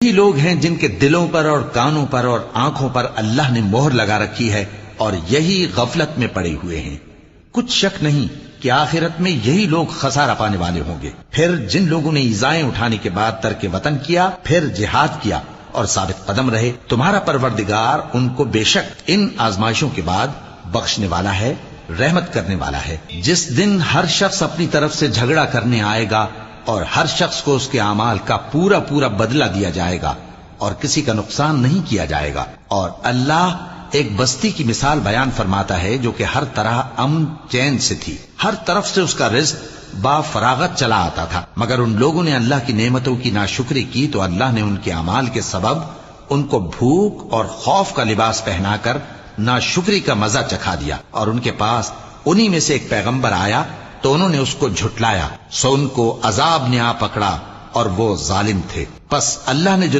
یہی لوگ ہیں جن کے دلوں پر اور کانوں پر اور آنکھوں پر اللہ نے مہر لگا رکھی ہے اور یہی غفلت میں پڑے ہوئے ہیں۔ کچھ شک نہیں کہ آخرت میں یہی لوگ خسارہ پانے والے ہوں گے۔ پھر جن لوگوں نے ایذائیں اٹھانے کے بعد ترک وطن کیا، پھر جہاد کیا اور ثابت قدم رہے، تمہارا پروردگار ان کو بے شک ان آزمائشوں کے بعد بخشنے والا ہے، رحمت کرنے والا ہے۔ جس دن ہر شخص اپنی طرف سے جھگڑا کرنے آئے گا اور ہر شخص کو اس کے اعمال کا پورا پورا بدلہ دیا جائے گا اور کسی کا نقصان نہیں کیا جائے گا۔ اور اللہ ایک بستی کی مثال بیان فرماتا ہے جو کہ ہر طرح امن چین سے تھی، ہر طرف سے اس کا رزق با فراغت چلا آتا تھا، مگر ان لوگوں نے اللہ کی نعمتوں کی ناشکری کی تو اللہ نے ان کے اعمال کے سبب ان کو بھوک اور خوف کا لباس پہنا کر ناشکری کا مزہ چکھا دیا۔ اور ان کے پاس انہی میں سے ایک پیغمبر آیا تو انہوں نے اس کو جھٹلایا، سو ان کو عذاب نے آ پکڑا اور وہ ظالم تھے۔ پس اللہ نے جو